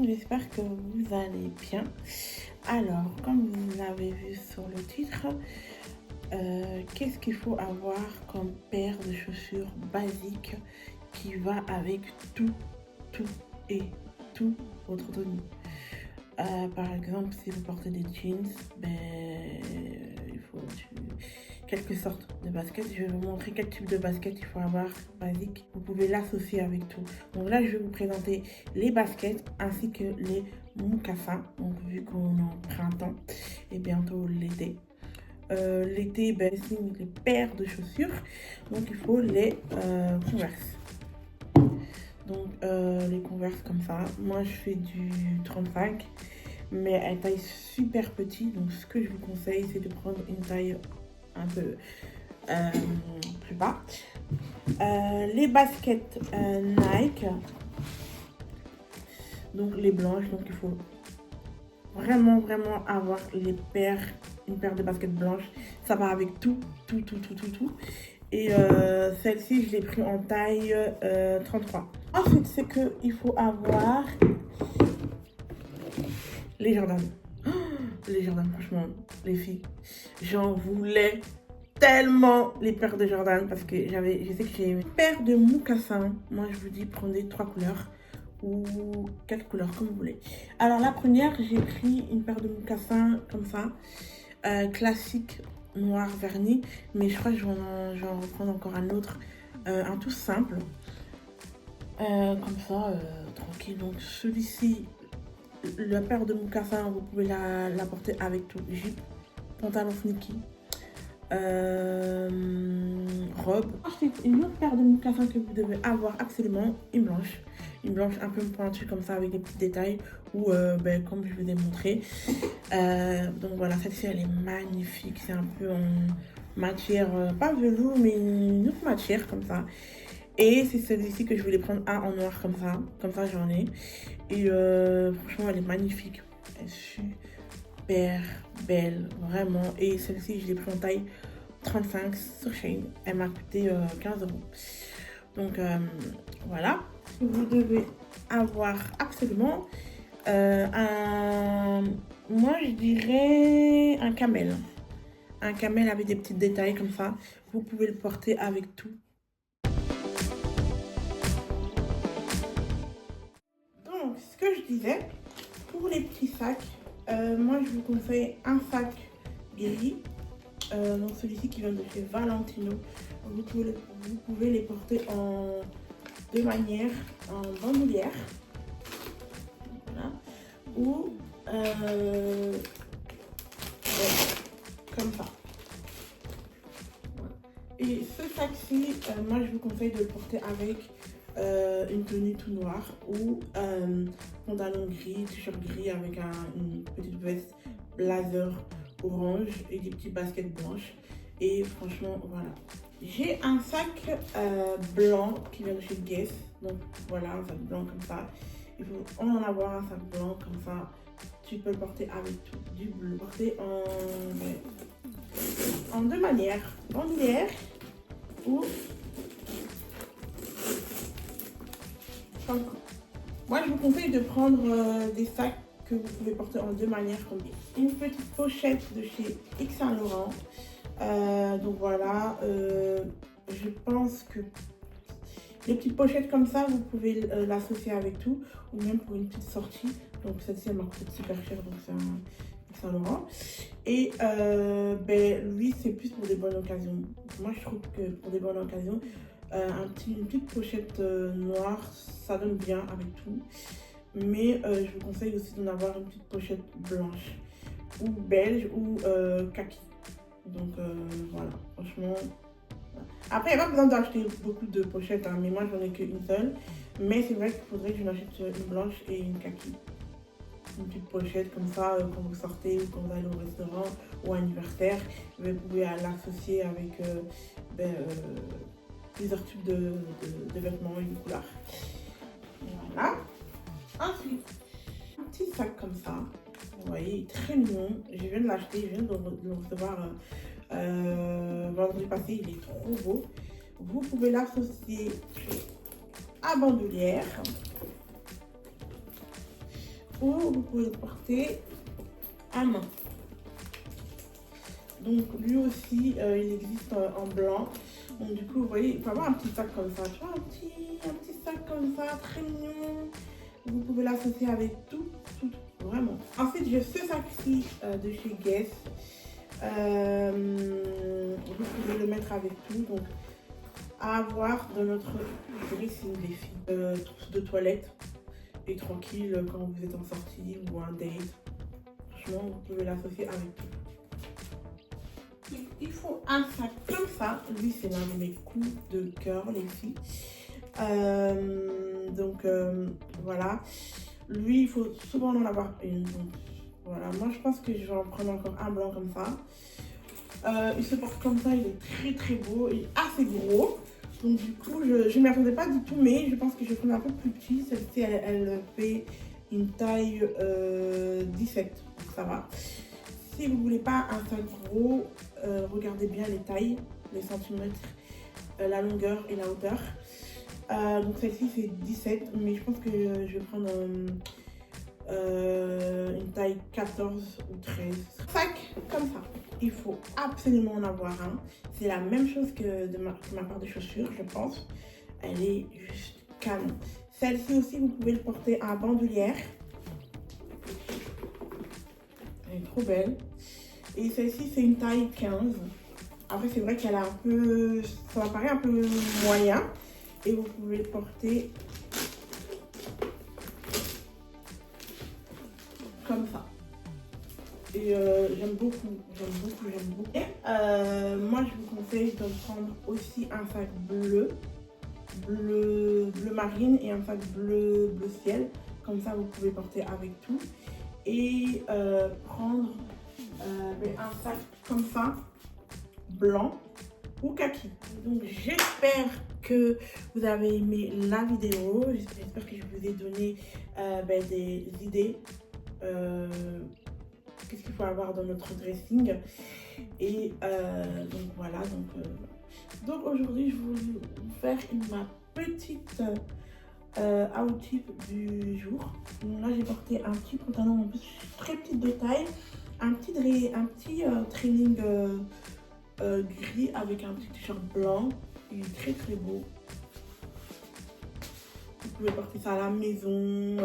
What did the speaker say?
j'espère que vous allez bien. Alors, comme vous l'avez vu sur le titre, qu'est-ce qu'il faut avoir comme paire de chaussures basique qui va avec tout, tout et tout votre tenue. Par exemple, si vous portez des jeans, il faut quelques sortes de baskets. Je vais vous montrer quel type de basket il faut avoir basique. Vous pouvez l'associer avec tout. Donc là, je vais vous présenter les baskets ainsi que les mocassins. Donc vu qu'on est en printemps et bientôt l'été. L'été, c'est les paires de chaussures. Donc il faut les Converse. Donc les Converse comme ça. Moi, je fais du 35. Mais elle taille super petit, donc ce que je vous conseille c'est de prendre une taille un peu plus bas. Les baskets Nike, donc les blanches, donc il faut vraiment avoir une paire de baskets blanches, ça va avec tout. Et celle-ci je l'ai pris en taille 33. Ensuite c'est que il faut avoir les Jordan. Les Jordan, franchement, les filles, j'en voulais tellement les paires de Jordan parce que je sais que j'ai une paire de mocassins. Moi, je vous dis, prenez 3 couleurs ou 4 couleurs, comme vous voulez. Alors, la première, j'ai pris une paire de mocassins comme ça, classique, noir verni, mais je crois que je vais en reprendre encore un autre, un tout simple, comme ça, tranquille. Donc, celui-ci, la paire de mocassins, vous pouvez la porter avec tout. Jupe, pantalon sneaky, robe. Ensuite, une autre paire de mocassins que vous devez avoir absolument, une blanche. Une blanche un peu pointue comme ça avec des petits détails ou comme je vous ai montré. Donc voilà, celle-ci elle est magnifique. C'est un peu en matière, pas velours mais une autre matière comme ça. Et c'est celui-ci que je voulais prendre un en noir comme ça j'en ai. Et franchement elle est magnifique, elle est super belle, vraiment. Et celle-ci je l'ai pris en taille 35 sur Shein, elle m'a coûté 15 €. Donc voilà, vous devez avoir absolument moi je dirais un camel. Un camel avec des petits détails comme ça, vous pouvez le porter avec tout. Donc, ce que je disais, pour les petits sacs, moi je vous conseille un sac gris. Donc celui-ci qui vient de chez Valentino. Vous pouvez les porter en deux manières, en bandoulière, voilà, ou comme ça. Voilà. Et ce sac-ci, moi je vous conseille de le porter avec une tenue tout noire ou pantalon gris, t-shirt gris avec une petite veste blazer orange et des petits baskets blanches. Et franchement voilà, j'ai un sac blanc qui vient de chez Guess. Donc voilà, un sac blanc comme ça. Il faut en avoir un sac blanc comme ça, tu peux le porter avec tout, du bleu, porter en deux manières, bandoulière ou comme ça. Moi je vous conseille de prendre des sacs que vous pouvez porter en deux manières, comme une petite pochette de chez Yves Saint Laurent. Donc voilà, je pense que les petites pochettes comme ça, vous pouvez l'associer avec tout, ou même pour une petite sortie. Donc celle-ci elle m'a coûté super cher, donc c'est un Yves Saint Laurent. Et lui c'est plus pour des bonnes occasions. Moi je trouve que pour des bonnes occasions, une petite pochette noire, ça donne bien avec tout. Mais je vous conseille aussi d'en avoir une petite pochette blanche ou beige ou kaki. Donc voilà, franchement. Après, il n'y a pas besoin d'acheter beaucoup de pochettes, hein, mais moi j'en ai qu'une seule. Mais c'est vrai qu'il faudrait que j'en achète une blanche et une kaki. Une petite pochette comme ça, quand vous sortez ou quand vous allez au restaurant ou à anniversaire, vous pouvez l'associer avec plusieurs types de vêtements et de couleurs. Voilà. Ensuite, un petit sac comme ça. Vous voyez, il est très mignon. Je viens de l'acheter, je viens de le recevoir vendredi passé. Il est trop beau. Vous pouvez l'associer à bandoulière. ou vous pouvez le porter à main. Donc lui aussi, il existe en blanc. Donc du coup, vous voyez, il peut avoir un petit sac comme ça. Tu vois, un petit sac comme ça, très mignon. Vous pouvez l'associer avec tout, vraiment. Ensuite, j'ai ce sac-ci de chez Guess. Vous pouvez le mettre avec tout. Donc, à avoir dans notre dressing des filles. Trousse de toilette et tranquille quand vous êtes en sortie ou un date. Franchement, vous pouvez l'associer avec tout. Il faut un sac comme ça. Lui, c'est l'un de mes coups de cœur, les filles. Voilà. Lui, il faut souvent en avoir une. Donc, voilà. Moi, je pense que je vais en prendre encore un blanc comme ça. Il se porte comme ça. Il est très beau. Il est assez gros. Donc, du coup, je ne m'y attendais pas du tout. Mais je pense que je vais prendre un peu plus petit. Celle-ci, elle fait une taille 17. Donc, ça va. Si vous ne voulez pas un sac gros, regardez bien les tailles, les centimètres, la longueur et la hauteur. Donc celle-ci c'est 17, mais je pense que je vais prendre une taille 14 ou 13. Sac comme ça, il faut absolument en avoir un. C'est la même chose que de ma part de chaussures, je pense. Elle est juste canon. Celle-ci aussi, vous pouvez le porter à bandoulière. Elle est trop belle. Et celle-ci, c'est une taille 15. Après, c'est vrai qu'elle a un peu... Ça paraît un peu moyen. Et vous pouvez le porter comme ça. Et j'aime beaucoup. Et, moi, je vous conseille de prendre aussi un sac bleu marine et un sac bleu ciel. Comme ça, vous pouvez porter avec tout. Et prendre un sac comme ça, blanc ou kaki. Donc j'espère que vous avez aimé la vidéo. J'espère que je vous ai donné des idées. Qu'est-ce qu'il faut avoir dans notre dressing. Et donc voilà. Donc aujourd'hui, je voulais vous faire ma petite outfit du jour. Donc là, j'ai porté un petit pantalon en plus très petite de taille, un petit training gris avec un petit t-shirt blanc. Il est très beau. Vous pouvez porter ça à la maison,